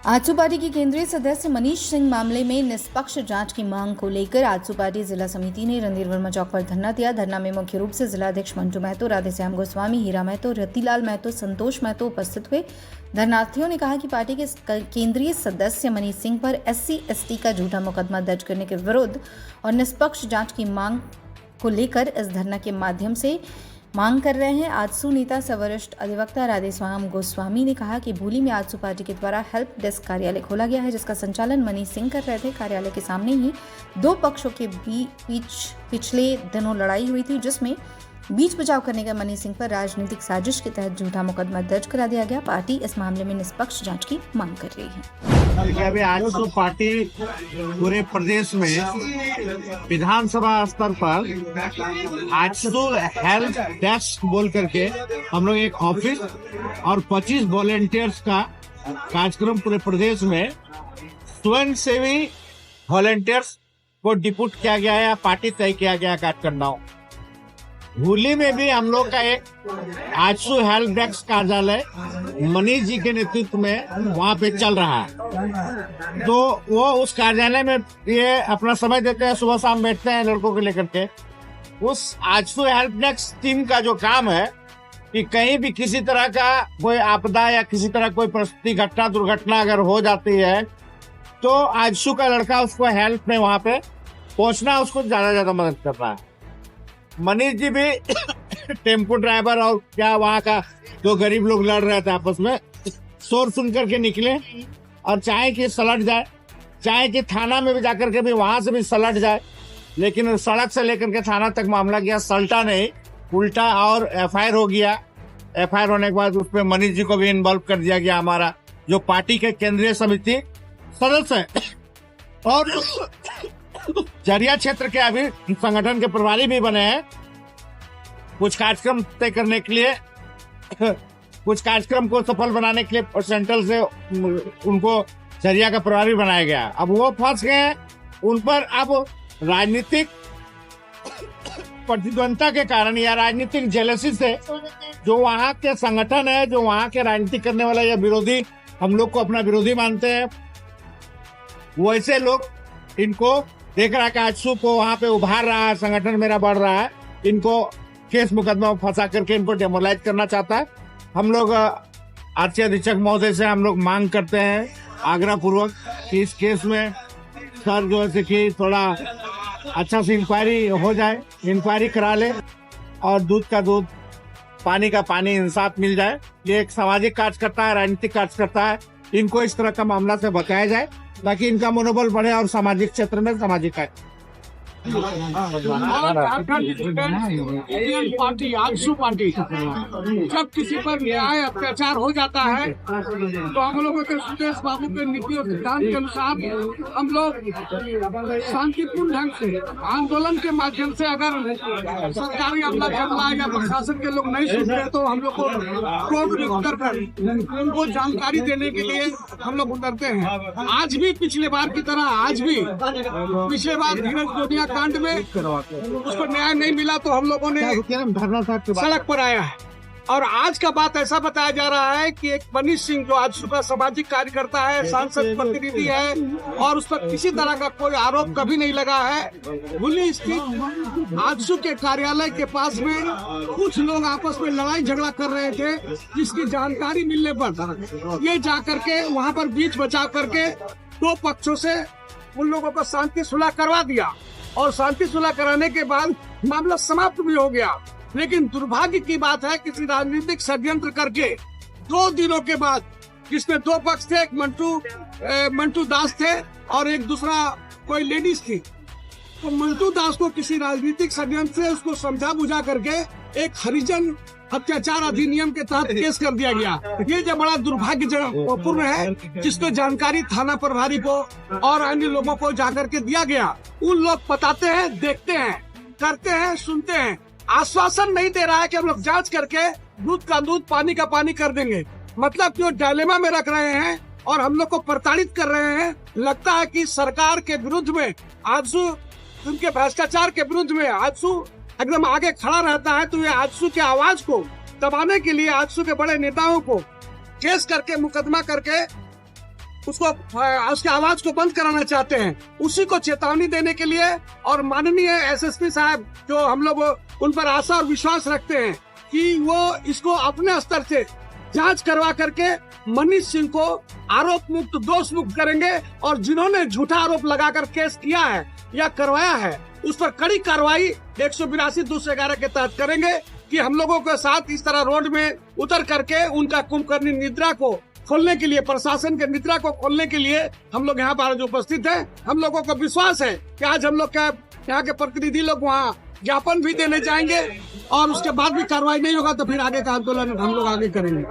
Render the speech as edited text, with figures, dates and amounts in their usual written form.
AJSU party के केंद्रीय सदस्य मनीष सिंह मामले में निष्पक्ष जांच की मांग को लेकर आजसू पार्टी जिला समिति ने रणधीर वर्मा चौक पर धरना दिया। धरना में मुख्य रूप से जिलाध्यक्ष मंटू महतो, राधेश्याम गोस्वामी, हीरा महतो, रतिलाल महतो, संतोष महतो उपस्थित हुए। धरनार्थियों ने कहा कि पार्टी के केंद्रीय सदस्य मनीष सिंह पर SC/ST का झूठा मुकदमा दर्ज करने के विरुद्ध और निष्पक्ष जाँच की मांग को लेकर इस धरना के माध्यम से मांग कर रहे हैं। आजसू नेता सह वरिष्ठ अधिवक्ता राधेश्याम गोस्वामी ने कहा कि भूली में आजसू पार्टी के द्वारा हेल्प डेस्क कार्यालय खोला गया है, जिसका संचालन मनीष सिंह कर रहे थे। कार्यालय के सामने ही दो पक्षों के बीच पिछले दिनों लड़ाई हुई थी, जिसमें बीच बचाव करने का मनीष सिंह पर राजनीतिक साजिश के तहत झूठा मुकदमा दर्ज करा दिया गया। पार्टी इस मामले में निष्पक्ष जांच की मांग कर रही है। अभी आजसू पार्टी पूरे प्रदेश में विधानसभा स्तर पर आजसू हेल्प डेस्क बोल करके हम लोग एक ऑफिस और 25 वॉलेंटियर्स का कार्यक्रम पूरे प्रदेश में स्वयं सेवी वॉलेंटियर्स को डिप्यूट किया गया है। पार्टी तय किया गया कार्यकर्ताओं। भूली में भी हम लोग का एक आजसू हेल्प डेस्क कार्यालय मनीष जी के नेतृत्व में वहाँ पे चल रहा है। तो वो उस कार्यालय में ये अपना समय देते हैं, सुबह शाम बैठते हैं लड़कों को लेकर के। उस आजसू हेल्प डेस्क टीम का जो काम है कि कहीं भी किसी तरह का कोई आपदा या किसी तरह कोई परिस्थिति घटना दुर्घटना अगर हो जाती है तो आजसू का लड़का उसको हेल्प में वहाँ पे पहुँचना, उसको ज्यादा मदद करना है। मनीष जी भी टेम्पो ड्राइवर और क्या वहाँ का जो गरीब लोग लड़ रहे थे आपस में, शोर सुन करके निकले और चाहे कि सलट जाए, चाहे कि थाना में भी जाकर के भी वहां से भी सलट जाए, लेकिन सड़क से लेकर के थाना तक मामला गया, सलटा नहीं उल्टा और FIR हो गया। FIR होने के बाद उसमें मनीष जी को भी इन्वॉल्व कर दिया गया, हमारा जो पार्टी के केंद्रीय समिति सदस्य है और जरिया क्षेत्र के अभी संगठन के प्रभारी भी बने हैं। कुछ कार्यक्रम तय करने के लिए, कुछ कार्यक्रम को सफल बनाने के लिए सेंट्रल से उनको जरिया का प्रभारी बनाया गया। अब वो फंस गए, उन पर अब राजनीतिक प्रतिद्वंदता के कारण या राजनीतिक जेलसी से जो वहाँ के संगठन है, जो वहाँ के राजनीति करने वाला या विरोधी हम लोग को अपना विरोधी मानते हैं, वैसे लोग इनको देख रहा है कि आजसू को वहाँ पे उभार रहा है, संगठन मेरा बढ़ रहा है, इनको केस मुकदमा में फंसा करके इनको डेमोलाइज करना चाहता है। हम लोग आरक्षी अधीक्षक महोदय से हम लोग मांग करते हैं आग्रह पूर्वक कि इस केस में सर जो है कि थोड़ा अच्छा से इंक्वायरी हो जाए, इंक्वायरी करा ले और दूध का दूध पानी का पानी इंसाफ मिल जाए। ये एक सामाजिक कार्यकर्ता है, राजनीतिक कार्यकर्ता है, इनको इस तरह का मामला से बचाया जाए ताकि इनका मनोबल बढ़े और सामाजिक क्षेत्र में सामाजिक है। पार्टी आजसू पार्टी जब किसी पर न्याय अत्याचार हो जाता है तो हम लोगों के सुरेश बाबू के नीति और सिद्धांत के अनुसार हम लोग शांतिपूर्ण ढंग से आंदोलन के माध्यम से अगर सरकारी अमला जमला या प्रशासन के लोग नहीं सुन रहे तो हम लोग को कोर्ट में उतर कर उनको जानकारी देने के लिए हम लोग उतरते हैं। आज भी पिछले बार की तरह आज भी पिछले बार धीरज जोनिया कांड में उसको न्याय नहीं मिला तो हम लोगों ने सड़क पर आया है। और आज का बात ऐसा बताया जा रहा है कि एक मनीष सिंह जो आजसू का सामाजिक कार्यकर्ता है, सांसद प्रतिनिधि है और उस पर किसी तरह का कोई आरोप कभी नहीं लगा है। भूली स्थित आजसू के कार्यालय के पास में कुछ लोग आपस में लड़ाई झगड़ा कर रहे थे, जिसकी जानकारी मिलने पर ये जा करके वहाँ पर बीच बचाव करके दो पक्षों से उन लोगों को शांति सुलह करवा दिया और शांति सुलह कराने के बाद मामला समाप्त भी हो गया। लेकिन दुर्भाग्य की बात है किसी राजनीतिक षड्यंत्र करके 2 दिनों के बाद, जिसमें 2 पक्ष थे, एक मंटू दास थे और एक दूसरा कोई लेडीज थी, तो मंटू दास को किसी राजनीतिक षड्यंत्र से उसको समझा बुझा करके एक हरिजन अत्याचार अधिनियम के तहत केस कर दिया गया। ये जो बड़ा दुर्भाग्यपूर्ण है, जिसको जानकारी थाना प्रभारी को और अन्य लोगों को जाकर के दिया गया। उन लोग बताते हैं, देखते हैं, करते हैं, सुनते हैं, आश्वासन नहीं दे रहा है कि हम लोग जांच करके दूध का दूध पानी का पानी कर देंगे। मतलब जो डायलेमा में रख रहे हैं और हम लोग को प्रताड़ित कर रहे हैं। लगता है कि सरकार के विरुद्ध में आजसू, उनके भ्रष्टाचार के विरुद्ध में आजसू एकदम आगे खड़ा रहता है। तो ये आजसू की आवाज को दबाने के लिए आजसू के बड़े नेताओं को केस करके मुकदमा करके उसको उसके आवाज को बंद कराना चाहते हैं, उसी को चेतावनी देने के लिए और माननीय एसएसपी साहब जो हम लोग उन पर आशा और विश्वास रखते हैं कि वो इसको अपने स्तर से जांच करवा करके मनीष सिंह को आरोप मुक्त दोष मुक्त करेंगे और जिन्होंने झूठा आरोप लगाकर केस किया है या करवाया है उस पर कड़ी कार्रवाई 182/211 के तहत करेंगे कि हम लोगों के साथ इस तरह रोड में उतर करके उनका कुंभकर्णी निद्रा को खोलने के लिए, प्रशासन के निद्रा को खोलने के लिए हम लोग यहाँ पर जो उपस्थित हैं, हम लोगों को विश्वास है कि आज हम लोग का यहाँ के प्रतिनिधि लोग वहाँ ज्ञापन भी देने जाएंगे और उसके बाद भी कार्रवाई नहीं होगा तो फिर आगे का आंदोलन हम लोग आगे करेंगे।